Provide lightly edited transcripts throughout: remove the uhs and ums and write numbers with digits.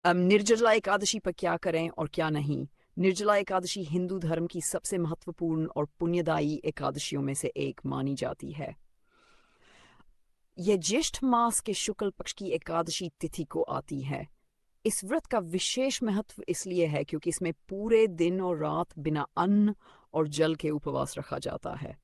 निर्जला एकादशी पर क्या करें और क्या नहीं। निर्जला एकादशी हिंदू धर्म की सबसे महत्वपूर्ण और पुण्यदायी एकादशियों में से एक मानी जाती है। यह ज्येष्ठ मास के शुक्ल पक्ष की एकादशी तिथि को आती है। इस व्रत का विशेष महत्व इसलिए है क्योंकि इसमें पूरे दिन और रात बिना अन्न और जल के उपवास रखा जाता है।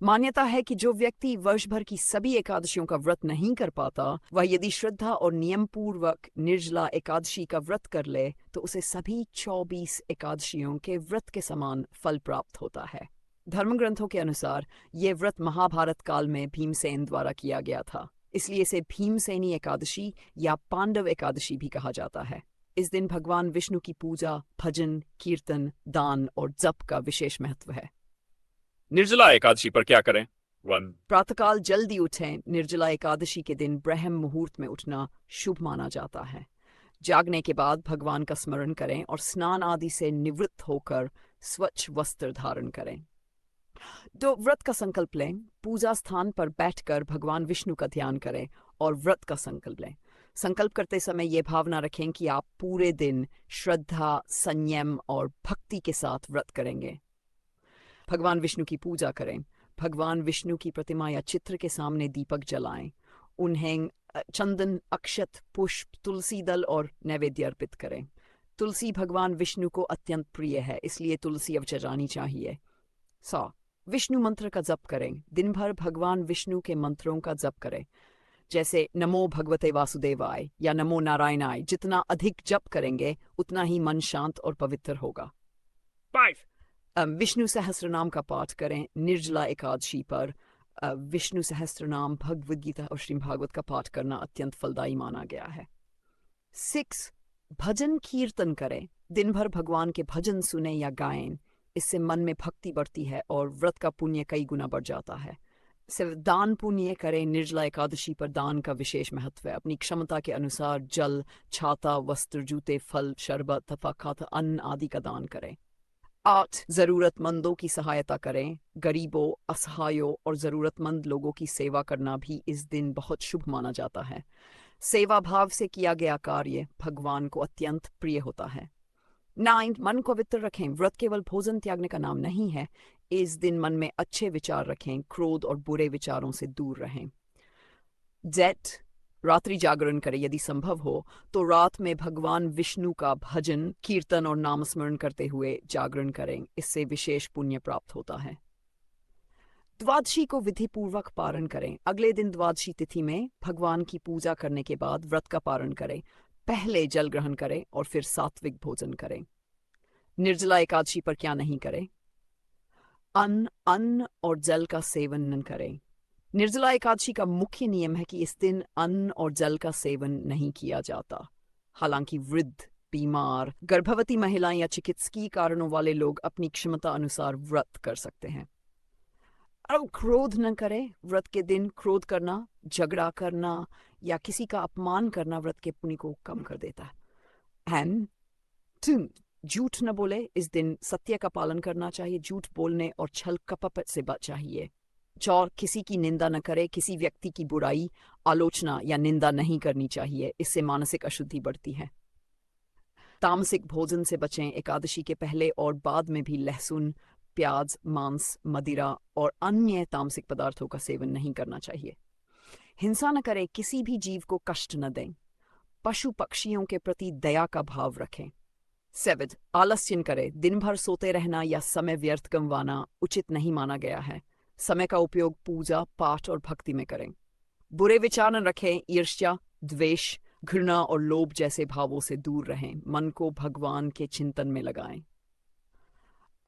मान्यता है कि जो व्यक्ति वर्ष भर की सभी एकादशियों का व्रत नहीं कर पाता, वह यदि श्रद्धा और नियम पूर्वक निर्जला एकादशी का व्रत कर ले तो उसे सभी 24 एकादशियों के व्रत के समान फल प्राप्त होता है। धर्म ग्रंथों के अनुसार ये व्रत महाभारत काल में भीमसेन द्वारा किया गया था, इसलिए इसे भीमसेनी एकादशी या पांडव एकादशी भी कहा जाता है। इस दिन भगवान विष्णु की पूजा, भजन, कीर्तन, दान और जप का विशेष महत्व है। निर्जला एकादशी पर क्या करें? 1. प्रातःकाल जल्दी उठें। निर्जला एकादशी के दिन ब्रह्म मुहूर्त में उठना शुभ माना जाता है। जागने के बाद भगवान का स्मरण करें और स्नान आदि से निवृत्त होकर स्वच्छ वस्त्र धारण करें। तो व्रत का संकल्प लें। पूजा स्थान पर बैठकर भगवान विष्णु का ध्यान करें और व्रत का संकल्प लें। संकल्प करते समय ये भावना रखें कि आप पूरे दिन श्रद्धा, संयम और भक्ति के साथ व्रत करेंगे। भगवान विष्णु की पूजा करें। भगवान विष्णु की प्रतिमा या चित्र के सामने दीपक जलाएं। उन्हें चंदन, अक्षत, पुष्प, तुलसी दल और नैवेद्य अर्पित करें। तुलसी भगवान विष्णु को अत्यंत प्रिय है, इसलिए तुलसी अवचरानी चाहिए। 100 विष्णु मंत्र का जप करें। दिन भर भगवान विष्णु के मंत्रों का जप करें, जैसे नमो भगवते वासुदेवाय या नमो नारायणाय। जितना अधिक जप करेंगे उतना ही मन शांत और पवित्र होगा। 5. विष्णु सहस्त्रनाम का पाठ करें। निर्जला एकादशी पर विष्णु सहस्त्रनाम, भगवद गीता और श्रीमद् भागवत का पाठ करना अत्यंत फलदायी माना गया है। 6 भजन कीर्तन करें। दिन भर भगवान के भजन सुने या गाएं। इससे मन में भक्ति बढ़ती है और व्रत का पुण्य कई गुना बढ़ जाता है। सिर्फ दान पुण्य करें। निर्जला एकादशी पर दान का विशेष महत्व है। अपनी क्षमता के अनुसार जल, छाता, वस्त्र, जूते, फल, शरबत, फफाकत, अन्न आदि का दान करें। 8 जरूरतमंदों की सहायता करें। गरीबों, असहायों और जरूरतमंद लोगों की सेवा करना भी इस दिन बहुत शुभ माना जाता है। सेवा भाव से किया गया कार्य भगवान को अत्यंत प्रिय होता है। 9 मन को पवित्र रखें। व्रत केवल भोजन त्यागने का नाम नहीं है। इस दिन मन में अच्छे विचार रखें। क्रोध और बुरे विचारों से दूर रहें। 10 रात्रि जागरण करें। यदि संभव हो तो रात में भगवान विष्णु का भजन, कीर्तन और नाम स्मरण करते हुए जागरण करें। इससे विशेष पुण्य प्राप्त होता है। द्वादशी को विधि पूर्वक पारण करें। अगले दिन द्वादशी तिथि में भगवान की पूजा करने के बाद व्रत का पारण करें। पहले जल ग्रहण करें और फिर सात्विक भोजन करें। निर्जला एकादशी पर क्या नहीं करें? अन्न और जल का सेवन न करें। निर्जला एकादशी का मुख्य नियम है कि इस दिन अन्न और जल का सेवन नहीं किया जाता। हालांकि वृद्ध, बीमार, गर्भवती महिलाएं या चिकित्सकीय कारणों वाले लोग अपनी क्षमता अनुसार व्रत कर सकते हैं। अब क्रोध न करें। व्रत के दिन क्रोध करना, झगड़ा करना या किसी का अपमान करना व्रत के पुण्य को कम कर देता है। एंड झूठ न बोले। इस दिन सत्य का पालन करना चाहिए। झूठ बोलने और छल कपट से बच चाहिए। 4 किसी की निंदा न करे। किसी व्यक्ति की बुराई, आलोचना या निंदा नहीं करनी चाहिए। इससे मानसिक अशुद्धि बढ़ती है। तामसिक भोजन से बचें। एकादशी के पहले और बाद में भी लहसुन, प्याज, मांस, मदिरा और अन्य तामसिक पदार्थों का सेवन नहीं करना चाहिए। हिंसा न करें। किसी भी जीव को कष्ट न दें। पशु पक्षियों के प्रति दया का भाव रखें। 7 आलस्य न करें। दिन भर सोते रहना या समय व्यर्थ गंवाना उचित नहीं माना गया है। समय का उपयोग पूजा, पाठ और भक्ति में करें। बुरे विचार न रखें। ईर्ष्या, द्वेष, घृणा और लोभ जैसे भावों से दूर रहें। मन को भगवान के चिंतन में लगाएं।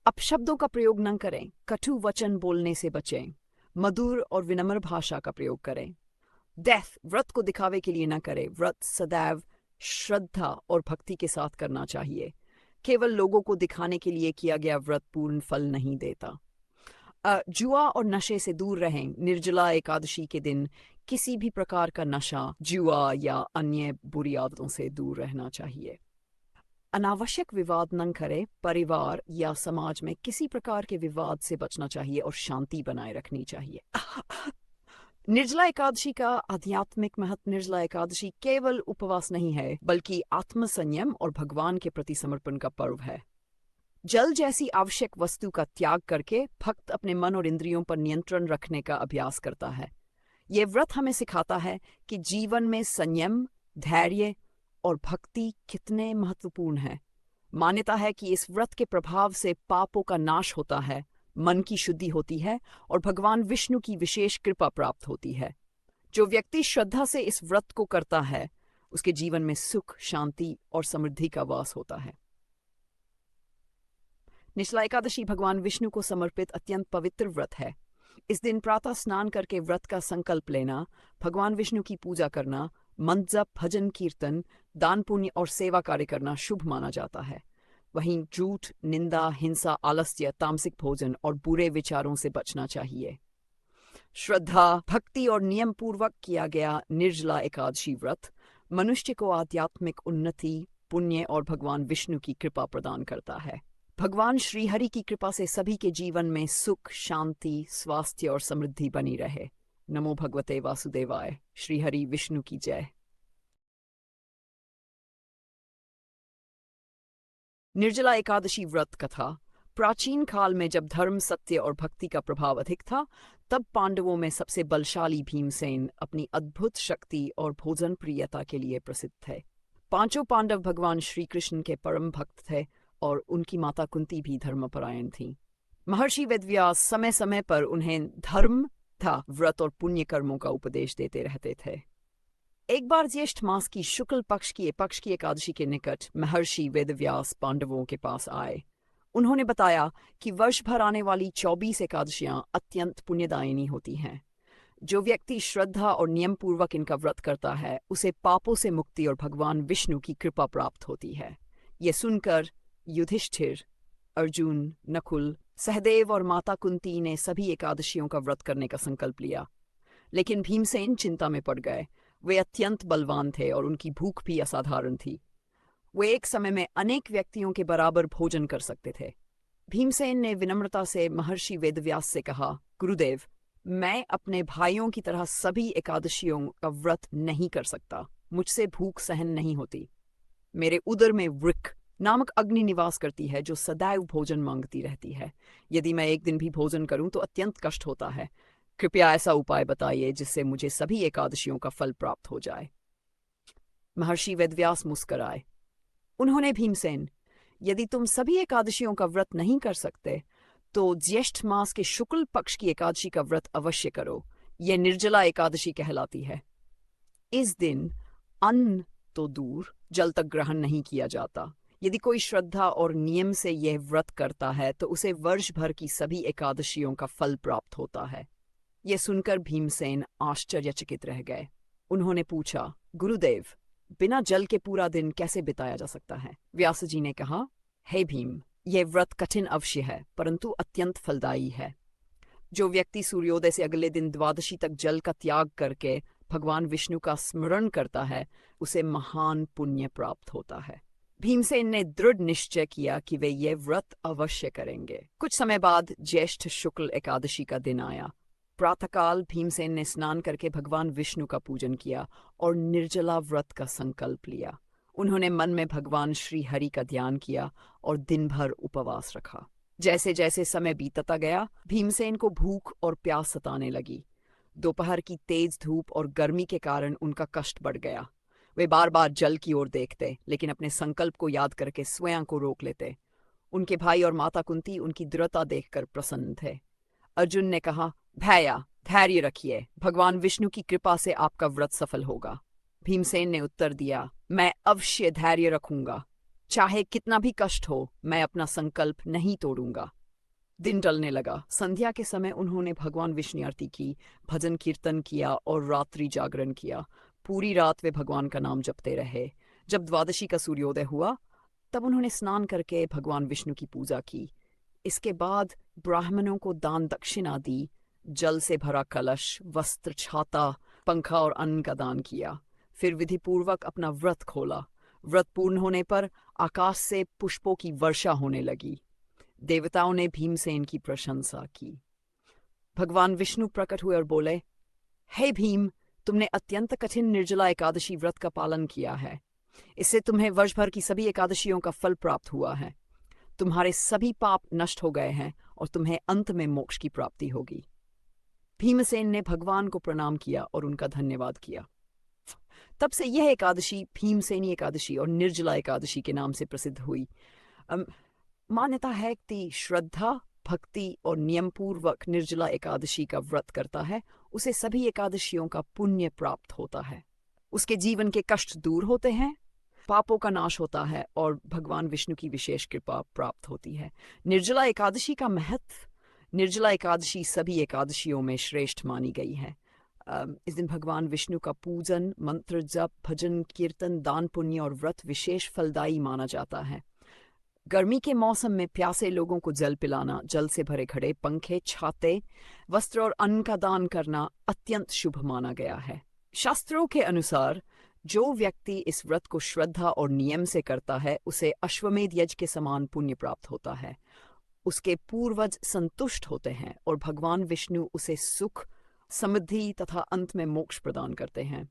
अपशब्दों का प्रयोग न करें। कटु वचन बोलने से बचें। मधुर और विनम्र भाषा का प्रयोग करें। व्रत को दिखावे के लिए न करें। व्रत सदैव श्रद्धा और भक्ति के साथ करना चाहिए। केवल लोगों को दिखाने के लिए किया गया व्रत पूर्ण फल नहीं देता। जुआ और नशे से दूर रहें। निर्जला एकादशी के दिन किसी भी प्रकार का नशा, जुआ या अन्य बुरी आदतों से दूर रहना चाहिए। अनावश्यक विवाद न करें। परिवार या समाज में किसी प्रकार के विवाद से बचना चाहिए और शांति बनाए रखनी चाहिए। निर्जला एकादशी का आध्यात्मिक महत्व। निर्जला एकादशी केवल उपवास नहीं है, बल्कि आत्मसंयम और भगवान के प्रति समर्पण का पर्व है। जल जैसी आवश्यक वस्तु का त्याग करके भक्त अपने मन और इंद्रियों पर नियंत्रण रखने का अभ्यास करता है। ये व्रत हमें सिखाता है कि जीवन में संयम, धैर्य और भक्ति कितने महत्वपूर्ण हैं। मान्यता है कि इस व्रत के प्रभाव से पापों का नाश होता है, मन की शुद्धि होती है और भगवान विष्णु की विशेष कृपा प्राप्त होती है। जो व्यक्ति श्रद्धा से इस व्रत को करता है, उसके जीवन में सुख, शांति और समृद्धि का वास होता है। निर्जला एकादशी भगवान विष्णु को समर्पित अत्यंत पवित्र व्रत है। इस दिन प्रातः स्नान करके व्रत का संकल्प लेना, भगवान विष्णु की पूजा करना, मंत्र जप, भजन कीर्तन, दान पुण्य और सेवा कार्य करना शुभ माना जाता है। वहीं झूठ, निंदा, हिंसा, आलस्य, तामसिक भोजन और बुरे विचारों से बचना चाहिए। श्रद्धा, भक्ति और नियम पूर्वक किया गया निर्जला एकादशी व्रत मनुष्य को आध्यात्मिक उन्नति, पुण्य और भगवान विष्णु की कृपा प्रदान करता है। भगवान श्रीहरि की कृपा से सभी के जीवन में सुख, शांति, स्वास्थ्य और समृद्धि बनी रहे। नमो भगवते वासुदेवाय। श्रीहरि विष्णु की जय। निर्जला एकादशी व्रत कथा। प्राचीन काल में जब धर्म, सत्य और भक्ति का प्रभाव अधिक था, तब पांडवों में सबसे बलशाली भीमसेन अपनी अद्भुत शक्ति और भोजन प्रियता के लिए प्रसिद्ध थे। पांचों पांडव भगवान श्री कृष्ण के परम भक्त थे और उनकी माता कुंती भी धर्मपरायण थी। महर्षि वेदव्यास समय समय पर उन्हें धर्म, व्रत और पुण्य कर्मों का उपदेश देते रहते थे। एक बार ज्येष्ठ मास की शुक्ल पक्ष की एकादशी के निकट महर्षि वेदव्यास पांडवों के पास आए। उन्होंने बताया कि वर्ष भर आने वाली 24 एकादशियां अत्यंत पुण्यदायिनी होती हैं। जो व्यक्ति श्रद्धा और नियम पूर्वक इनका व्रत करता है, उसे पापों से मुक्ति और भगवान विष्णु की कृपा प्राप्त होती है। ये सुनकर युधिष्ठिर, अर्जुन, नकुल, सहदेव और माता कुंती ने सभी एकादशियों का व्रत करने का संकल्प लिया। लेकिन भीमसेन चिंता में पड़ गए। वे अत्यंत बलवान थे और उनकी भूख भी असाधारण थी। वे एक समय में अनेक व्यक्तियों के बराबर भोजन कर सकते थे। भीमसेन ने विनम्रता से महर्षि वेदव्यास से कहा, गुरुदेव, मैं अपने भाइयों की तरह सभी एकादशियों का व्रत नहीं कर सकता। मुझसे भूख सहन नहीं होती। मेरे उदर में वृक्क नामक अग्नि निवास करती है, जो सदैव भोजन मांगती रहती है। यदि मैं एक दिन भी भोजन करूं तो अत्यंत कष्ट होता है। कृपया ऐसा उपाय बताइए जिससे मुझे सभी एकादशियों का फल प्राप्त हो जाए। महर्षि वेदव्यास मुस्कुराए। उन्होंने भीमसेन, यदि तुम सभी एकादशियों का व्रत नहीं कर सकते, तो ज्येष्ठ मास के शुक्ल पक्ष की एकादशी का व्रत अवश्य करो। यह निर्जला एकादशी कहलाती है। इस दिन अन्न तो दूर, जल तक ग्रहण नहीं किया जाता। यदि कोई श्रद्धा और नियम से यह व्रत करता है तो उसे वर्ष भर की सभी एकादशियों का फल प्राप्त होता है। यह सुनकर भीमसेन आश्चर्यचकित रह गए। उन्होंने पूछा, गुरुदेव, बिना जल के पूरा दिन कैसे बिताया जा सकता है? व्यास जी ने कहा, हे भीम, यह व्रत कठिन अवश्य है, परंतु अत्यंत फलदायी है। जो व्यक्ति सूर्योदय से अगले दिन द्वादशी तक जल का त्याग करके भगवान विष्णु का स्मरण करता है, उसे महान पुण्य प्राप्त होता है। भीमसेन ने दृढ़ निश्चय किया कि वे ये व्रत अवश्य करेंगे। कुछ समय बाद ज्येष्ठ शुक्ल एकादशी का दिन आया। प्रातःकाल भीमसेन ने स्नान करके भगवान विष्णु का पूजन किया और निर्जला व्रत का संकल्प लिया। उन्होंने मन में भगवान श्री हरि का ध्यान किया और दिन भर उपवास रखा। जैसे जैसे समय बीतता गया, भीमसेन को भूख और प्यास सताने लगी। दोपहर की तेज धूप और गर्मी के कारण उनका कष्ट बढ़ गया। वे बार बार जल की ओर देखते, लेकिन अपने संकल्प को याद करके स्वयं को रोक लेते। उनके भाई और माता कुंती उनकी दृढ़ता देखकर प्रसन्न थे। अर्जुन ने कहा, भैया, धैर्य रखिए, भगवान विष्णु की कृपा से आपका व्रत सफल होगा। भीमसेन ने उत्तर दिया, मैं अवश्य धैर्य रखूंगा। चाहे कितना भी कष्ट हो, मैं अपना संकल्प नहीं तोड़ूंगा। दिन टलने लगा। संध्या के समय उन्होंने भगवान विष्णु आरती की, भजन कीर्तन किया और रात्रि जागरण किया। पूरी रात वे भगवान का नाम जपते रहे। जब द्वादशी का सूर्योदय हुआ, तब उन्होंने स्नान करके भगवान विष्णु की पूजा की। इसके बाद ब्राह्मणों को दान दक्षिणा दी, जल से भरा कलश, वस्त्र, छाता, पंखा और अन्न का दान किया। फिर विधिपूर्वक अपना व्रत खोला। व्रत पूर्ण होने पर आकाश से पुष्पों की वर्षा होने लगी। देवताओं ने भीमसेन की प्रशंसा की। भगवान विष्णु प्रकट हुए और बोले, हे भीम, तुमने अत्यंत कठिन निर्जला एकादशी व्रत का पालन किया है। इससे तुम्हें वर्ष भर की सभी एकादशियों का फल प्राप्त हुआ है। तुम्हारे सभी पाप नष्ट हो गए हैं और तुम्हें अंत में मोक्ष की प्राप्ति होगी। भीमसेन ने भगवान को प्रणाम किया और उनका धन्यवाद किया। तब से यह एकादशी भीमसेनी एकादशी और निर्जला एकादशी के नाम से प्रसिद्ध हुई। मान्यता है कि श्रद्धा, भक्ति और नियमपूर्वक निर्जला एकादशी का व्रत करता है, उसे सभी एकादशियों का पुण्य प्राप्त होता है। उसके जीवन के कष्ट दूर होते हैं, पापों का नाश होता है और भगवान विष्णु की विशेष कृपा प्राप्त होती है। निर्जला एकादशी का महत्व। निर्जला एकादशी सभी एकादशियों में श्रेष्ठ मानी गई है। इस दिन भगवान विष्णु का पूजन, मंत्र जप, भजन, कीर्तन, दान पुण्य और व्रत विशेष फलदायी माना जाता है। गर्मी के मौसम में प्यासे लोगों को जल पिलाना, जल से भरे घड़े, पंखे, छाते, वस्त्र और अन्न का दान करना अत्यंत शुभ माना गया है। शास्त्रों के अनुसार जो व्यक्ति इस व्रत को श्रद्धा और नियम से करता है, उसे अश्वमेध यज्ञ के समान पुण्य प्राप्त होता है। उसके पूर्वज संतुष्ट होते हैं और भगवान विष्णु उसे सुख, समृद्धि तथा अंत में मोक्ष प्रदान करते हैं।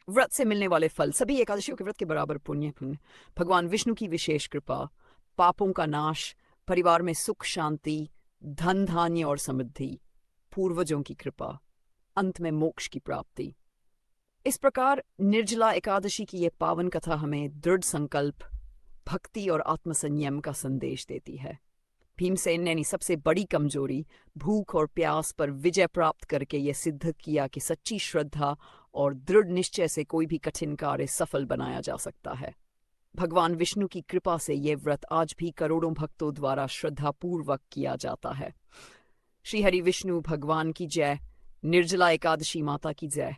व्रत से मिलने वाले फल। सभी एकादशियों के व्रत के बराबर पुण्य। भगवान विष्णु की विशेष कृपा, पापों का नाश, परिवार में सुख शांति, धन धान्य और समृद्धि, पूर्वजों की कृपा, अंत में मोक्ष की प्राप्ति। इस प्रकार निर्जला एकादशी की यह पावन कथा हमें दृढ़ संकल्प, भक्ति और आत्मसंयम का संदेश देती है। भीमसेन ने सबसे बड़ी कमजोरी, भूख और प्यास पर विजय प्राप्त करके यह सिद्ध किया कि सच्ची श्रद्धा और दृढ़ निश्चय से कोई भी कठिन कार्य सफल बनाया जा सकता है। भगवान विष्णु की कृपा से यह व्रत आज भी करोड़ों भक्तों द्वारा श्रद्धापूर्वक किया जाता है। श्री हरि विष्णु भगवान की जय। निर्जला एकादशी माता की जय।